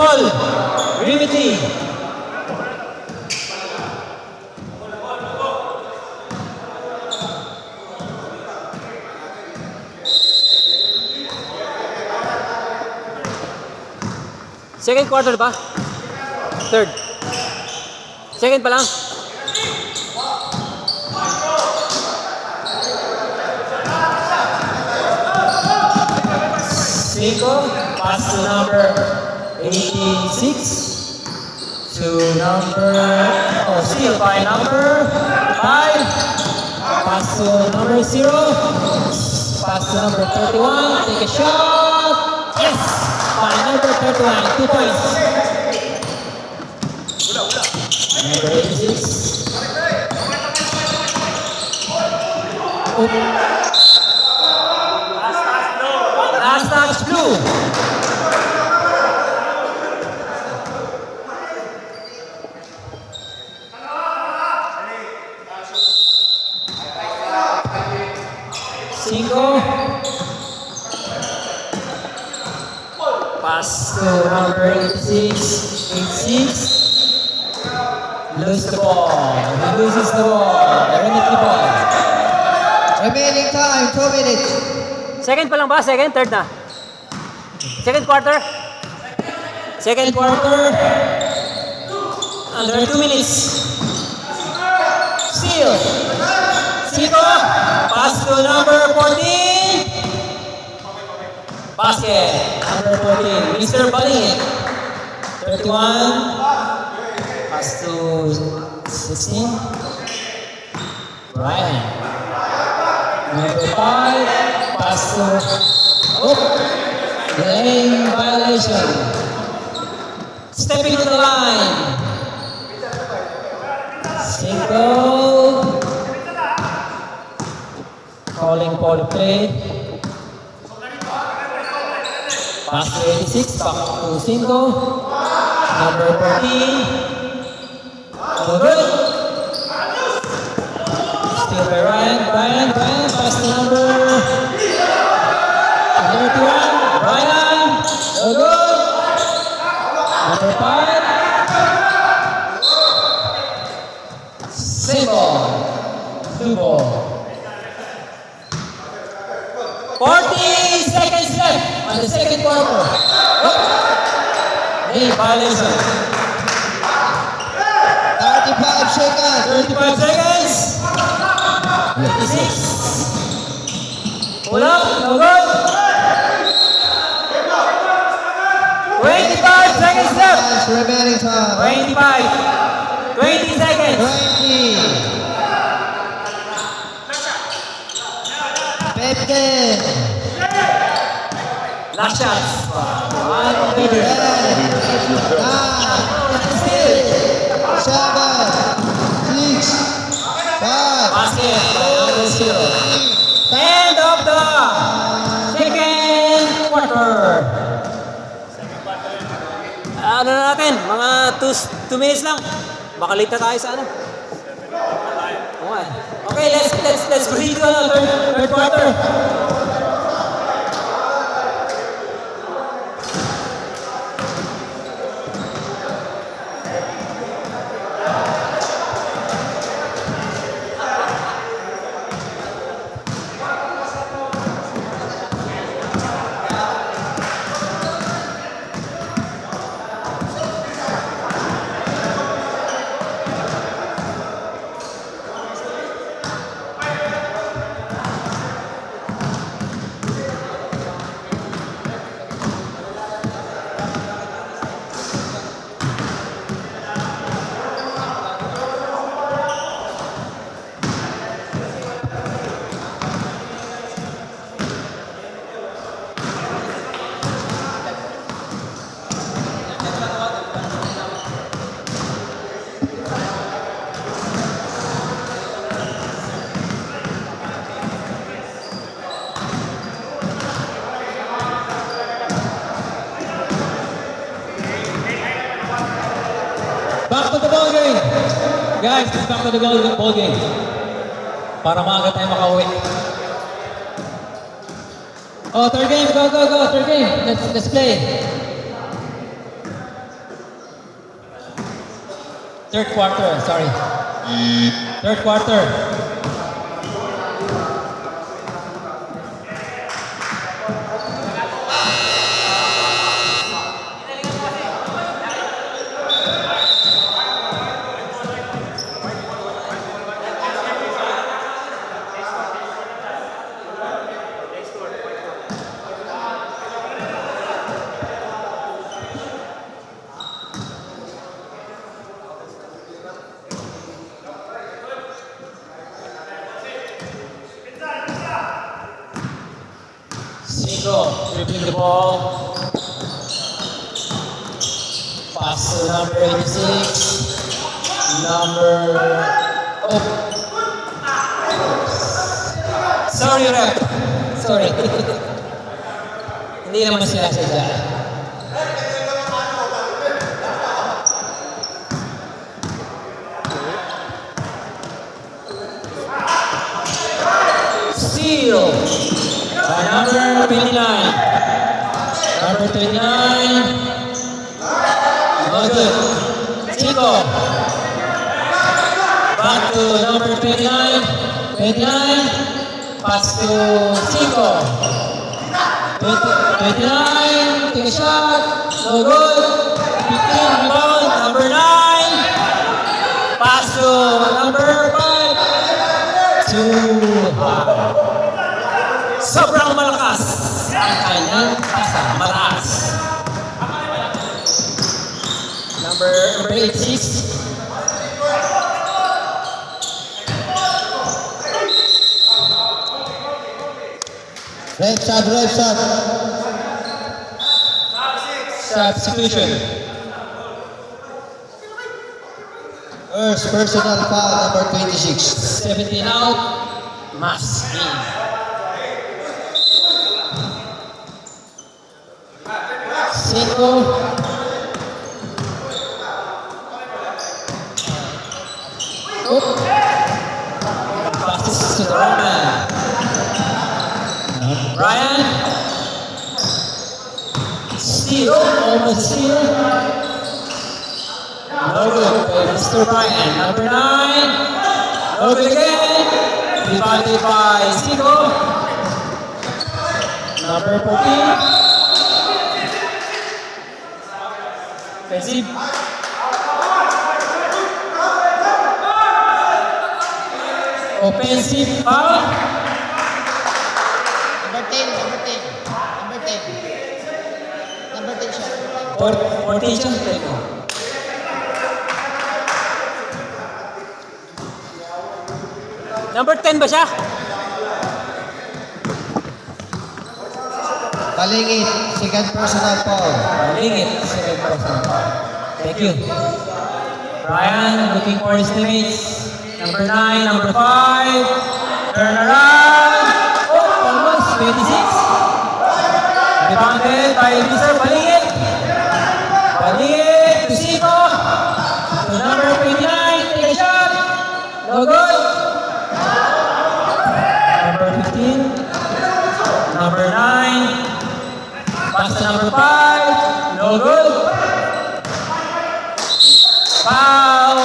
ball. Grimity. Second quarter ba? Third. Second pa lang. Cinco, pass to number 86 to number, steal by number 5, pass to number 0, pass to number 31, take a shot, yes, by number 31, 2 points. Number 86. Last touch blue. Cinco. Pass to number 86. 86. Lose the ball. He loses the ball. Remit the ball. Remaining time, 2 minutes. Second pa lang ba? Second? Third na? Second quarter? Second quarter. Under 2 minutes. Steal. Cinco. Pass to number 14. Basket. Number 14. Mr. Baling. 31. Pass to 16. Brian. Number 5. Pass to lane violation. Stepping to the line. Single. Calling for the play. Pass to 86. Back to single. Number 14. No good. Still by Ryan. Brian. Pass to number 31. Brian. No good. Number 5. Single. 2 ball. 40 seconds left on the second quarter. Hey, violation. 35 seconds. 35 seconds. 56. Pull up. No good. 25 seconds left. Remaining time. 25. 20 seconds. 20. 15. Last shots. 1 10. minute. 9. 7. 6. 5. Basket by number 0. End of the second quarter. Ano na natin? Mga 2 minutes lang. Baka late na tayo sa ano. Okay, let's proceed to the third quarter. Back to the ball game. Guys, let's back to the ball game. Para maaga tayo makauwi. Oh, third game. Go. Third game. Let's play. Third quarter, sorry. Third quarter. Cinco, dribbling the ball. Pass to number 86. Oh. Sorry, rep. Sorry. Hindi naman sila sadya. Steal. By number 29. Number 29. No good. Chico. Back to number 29. 29. Pass to Chico. 29. Take a shot. No good. 15. Rebound. Number 9. Pass to number 5. Too high. Sobrang malakas ang kanyang pasa. Malakas. Number 86. Red shot, red shot. Substitution. First personal foul, number 26. 17 out. Mas in. Cinco. Oop. Passes to the Roman. Ryan. Steal. Almost steal. No good by Mr. Ryan. Number 9. No good again. Rebounded by Cinco. Number 14. Offensive. Offensive foul. Number 10, number 10. Number 10. Number 10 shot. 14 siya. Number 10 ba siya? Palingit, second personal foul. Malingit. Second person. Thank you. Ryan looking for his teammates. Number 9, number 5. Turn around. Oh, almost 26. Rebounded by Mr. Balingit. Balingit to Cinco. To number 29. Take a shot. No good. Number 15. Number 9. Pass to number 5. No good. Foul.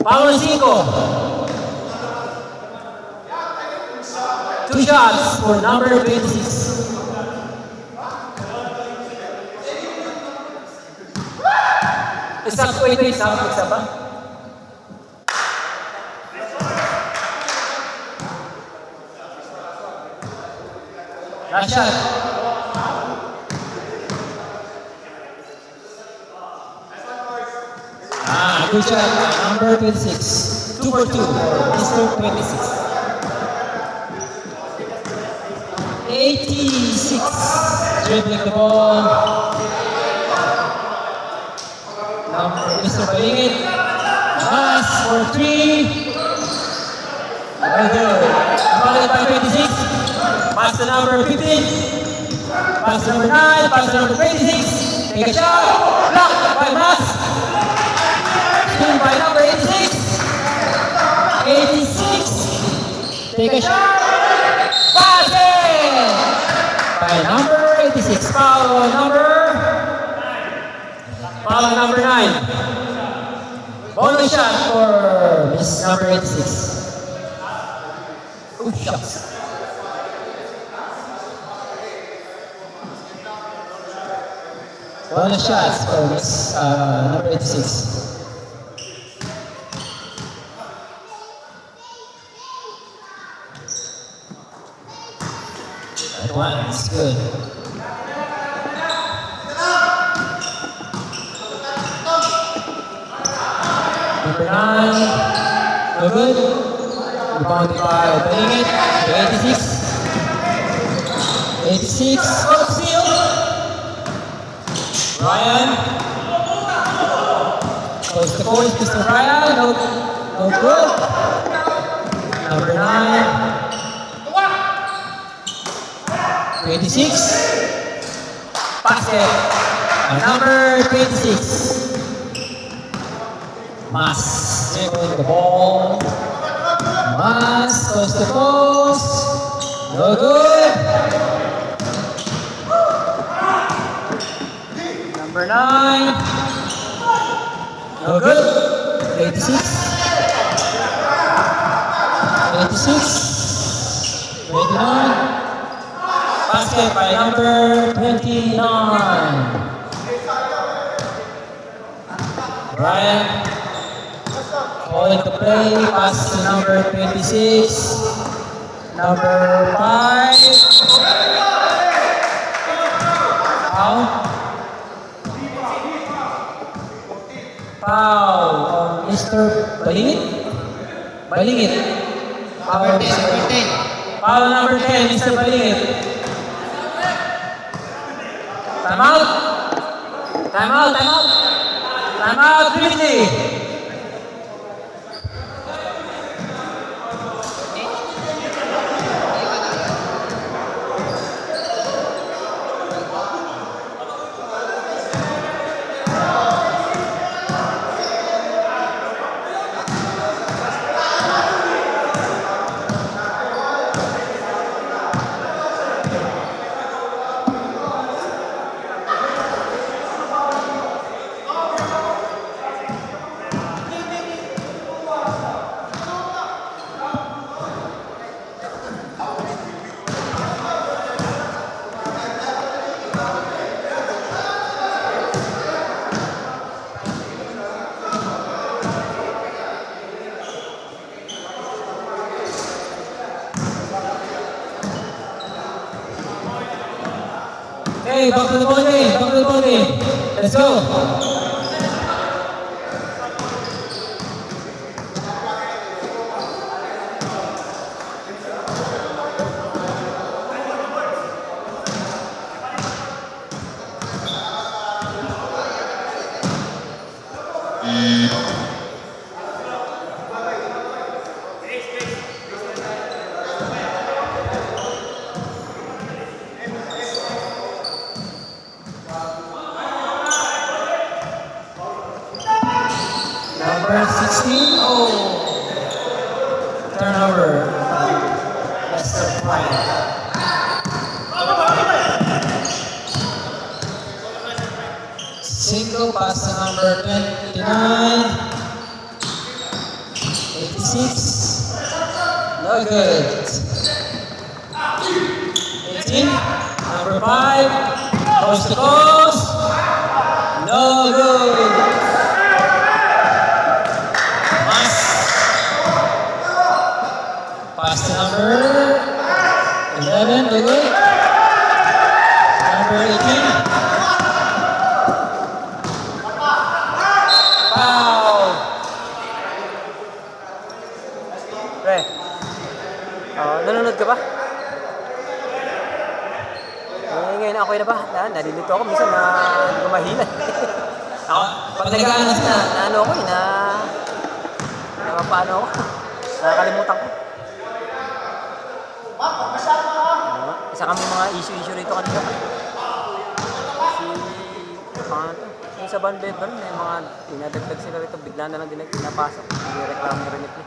Foul 5. 2 shots for number 26. Wait, isa ba? Last shot. Good shot. Number 26. 2 for 2 for Mr. 26. 86. Dribbling the ball. Number Mr. Balingit. Pass for 3. Very good. Followed by 26. Pass to number 15. Pass to number 9. Pass to number 26. Take a shot. Blocked by Mas. Spin by number 86. 86. Take a shot. Pass it by number 36. Foul number 9. Bonus shot for Miss number 86. Ooh, shots. Bonus shots for Miss number 86. That one is good. Number 9, no good. Rebounded by Beningit, 86. 86, oh, steal. Ryan. Close the points, Mr. Ryan, no good. Number 9. 26. Basket. Number 26. Mas dribbled the ball. Mas goes to post. No good. Number 9. No good. 86. 86. 29. Basket by number 29. Brian calling the play, pass to number 26. Number 5. Foul. Foul on Mr. Balingit. Number 10. Foul number 10, Mr. Balingit. Time out, Trinity. Hey, back to the ball game. Let's go. Number 16. Oh, turnover. Mr. Bryant. Single pass to number 29. 86. No good. 18. Number 5. Coast to coast. No good. Pass to number 11, no good. Number 18. Foul. Pre, nanonood ka ba? Ngayon ako na ba? Nalilito ako minsan na hindi ko mahila. Ako, pag nag-ano na ano ko paano ako? Nakakalimutan ko. Isa kami mga issue rito kanina. Yung sa Van Beveren, may mga dinadagdag sila rito. Bigla na lang din pinapasok. Hindi reklamo rin ito.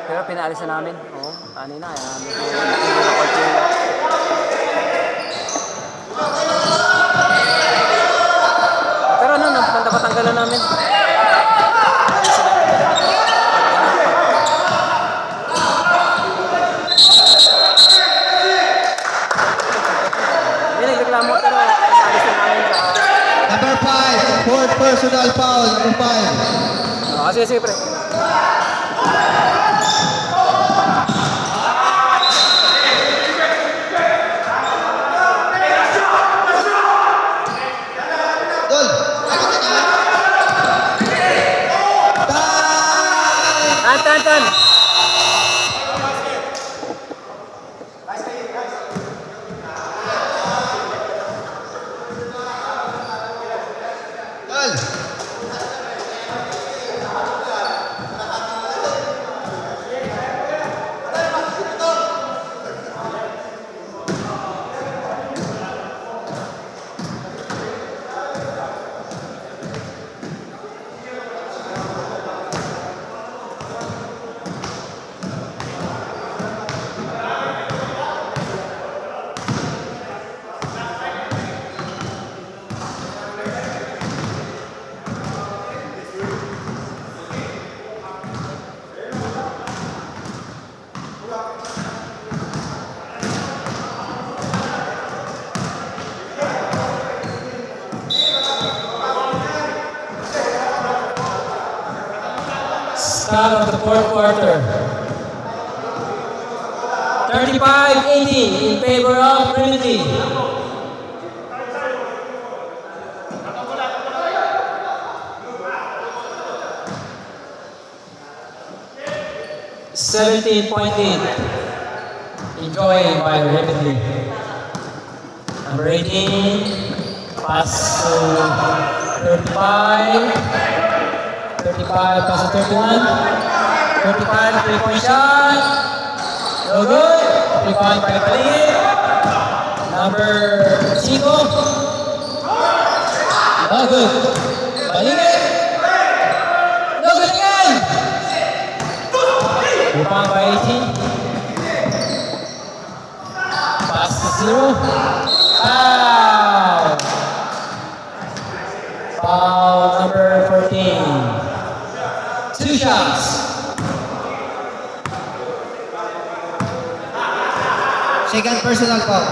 Pero pinaalis na namin. Oo, kanina. tatanggalan namin. Hindi, nagreklamo pero alis na namin sa... Number 5, fourth personal foul. Number 5. Sige, sige, pre. Dol, nakita niya. Time! Tan! Dol! Start of the fourth quarter. 35-80 in favor of Trinity. Enjoyed by Remedy. Number 18, pass to 35. 35 pass to 31. 35, 3-point shot. No good. 3-point by Paligid. Number 5. No good. Paligid. No good again. 3-point by 18. Pass to 0. Foul. Foul number 14. 2 shots. Second personal foul.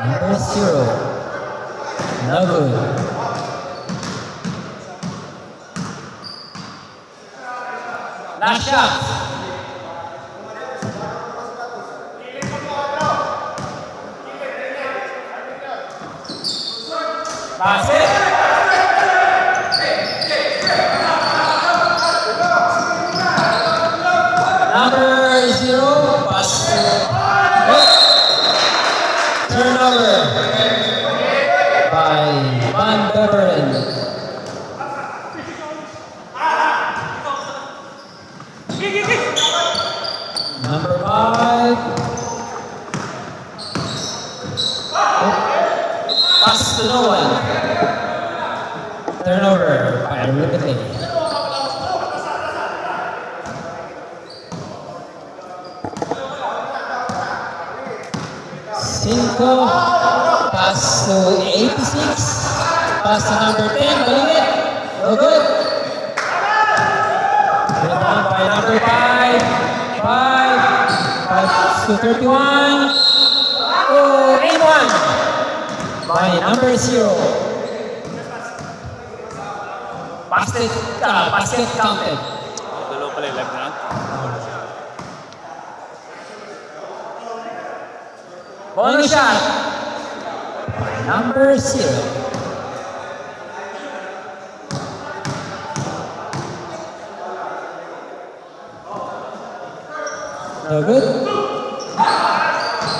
Number 0. No good. Last shot. Pass it. Number 0. Pass. Turnover by Van Beveren. Number 5. Pass to no one. Turnover by Liberty. Cinco. Pass to 86. Pass to number 10. Baligid. No good. Rebound by number 5. 5 to 31. Oh, 8-1 by number 0. Basket counted. Dalawa pala yung live na yan. Bonus shot by number 0. No good.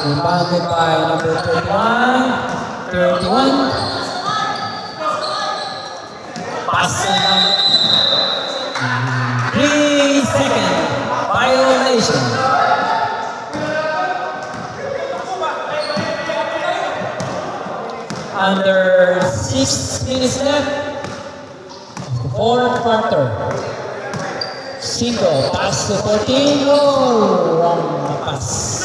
Rebounded by number 31. Passing number 3 second violation. Under 6 minutes left. Fourth quarter. Cinco. Pass to 14. Oh, wrong pass.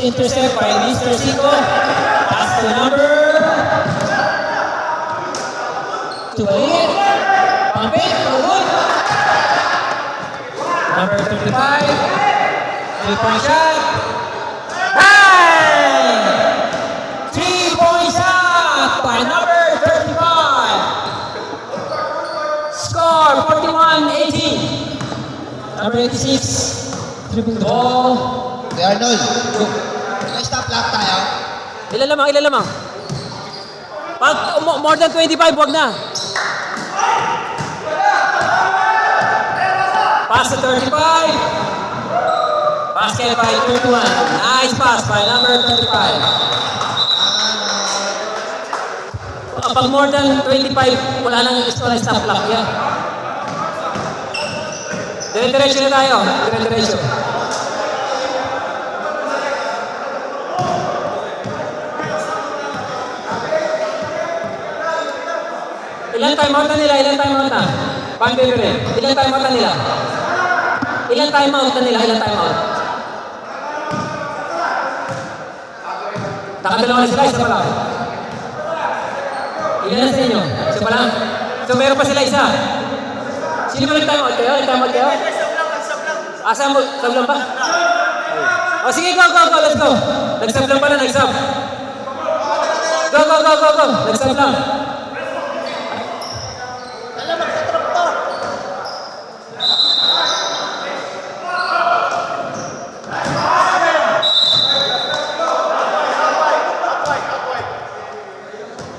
Intercept by Mr. Cinco. Pass to number 2. Pump it. Good. Number 35. 3-point shot. Bang! 3-point shot by number 35. Score 41-18. Number 86. Dribbling the ball. Kuya Arnold. May stop lock tayo. Ilan lamang, ilan lamang. Pag more than 25, wag na. Pass to 35. Basket by 31. Nice pass by number 35. Pag more than 25, wala nang stop lock yan. Dire-diretso na tayo. Dire-diretso. Ilan timeout na nila? Ilan timeout na? Pang-delivery. Ilan timeout na nila? Ilan timeout na nila? Ilan timeout? Nakadalawa na sila, isa pa lang. Ilan na sa inyo? Isa pa lang? So meron pa sila isa. Sino ba nag-timeout kayo? Nag-timeout kayo? Asa mo? Sab lang ba? O sige, go, go, go, let's go. Nag-sub lang pala, nag-sub. Go, go, go, go, go. Nag-sub lang.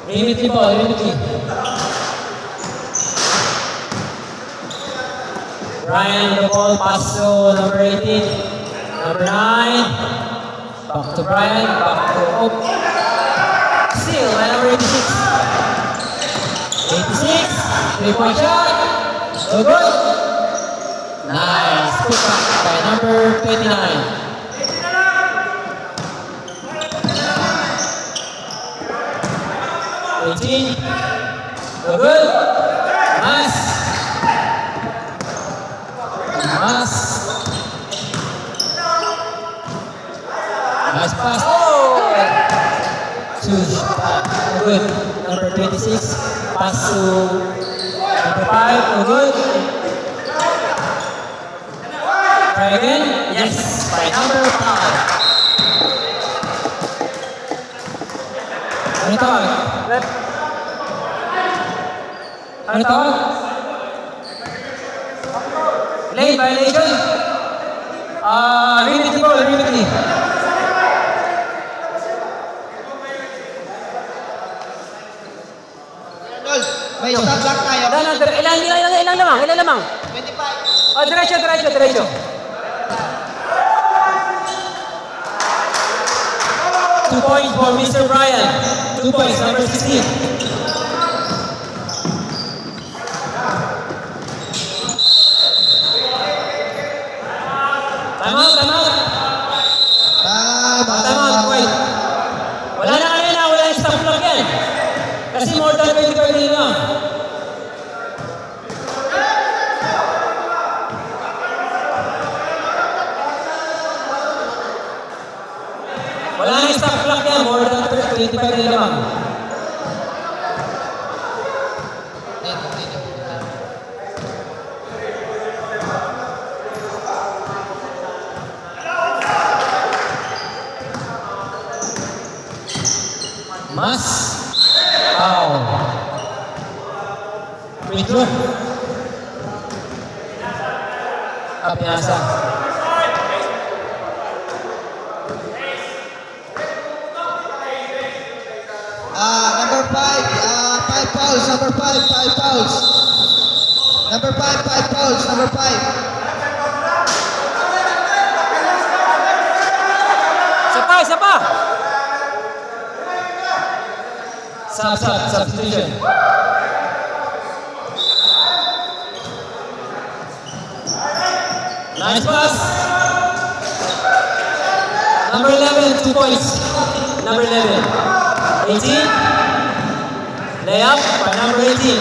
Immediately ball, immediately. Brian, the ball pass to number 18. Number 9. Back to Brian, back to Hope. Still by number 86. 86. 3-point shot. So good. Nice. Put back by number 29. 18. So good. Nice. Nice. Nice pass. Oh! Choose. Good. Number 26. Pass to number 5. Oh, good. Try again. Yes. By number 5. Ano tawag? Ano tawag? Late violation? Remedy ball, remedy. Arnold, may stop lock tayo. Ilan lamang? 25. Oh, diretso. 2 points for Mr. Brian. 2 points, number 16. Time out. Time out, wait. Wala na kanina, wala yung stop clock yan. Kasi more than 25 din lang. Wala na yung stop clock yan, more than 25 din lang. Mas. Foul. Free throw. Kapiasa. Number 5, 5 fouls. Number 5, 5 fouls. Number 5, 5 fouls. Number 5. Isa pa. Substitution. Nice pass. Number 11, 2 points. number 11. 18. Layup by number 18.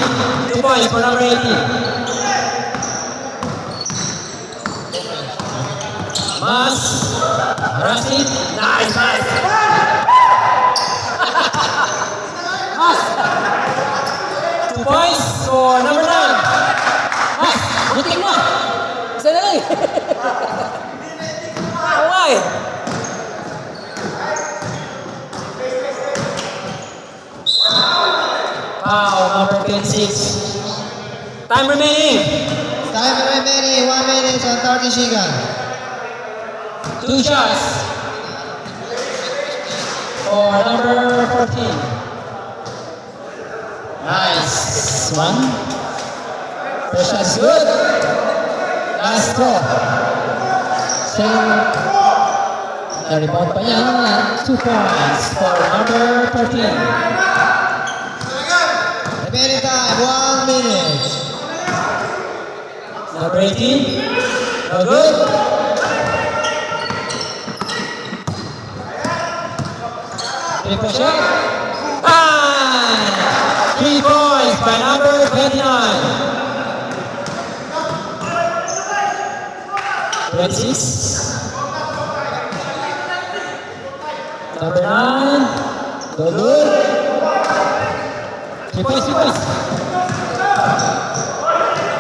2 points for number 18. Mas. Rashid. Nice pass. Mas. 2 points for number 9. Mas, butik mo. Isa na lang. Why? Foul number 26. Time remaining. Time remaining 1 minute and 30 seconds. 2 shots. For number 14. Nice. One. First shot's good. Last throw. Same. Na-rebound pa yan. 2 points for number 13. Remaining time 1 minute. Number 18. No good. Triple shot. Ah! 3 points by number 29. 26. Number 9. No good. 3 points, 3 points.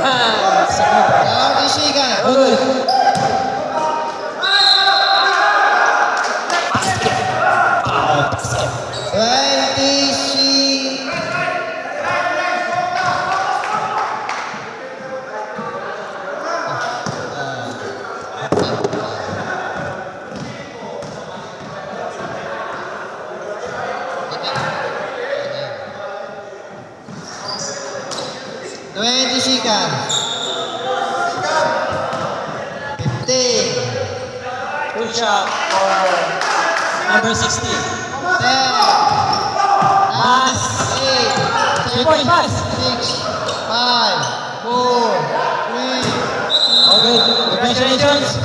Ah, sakit. 30 seconds. No good. Foul, basket. 20 seconds. Good shot for number 16. 10, Pass. 8, 3 point pass. 6, 5, 4, 3, Okay, congratulations.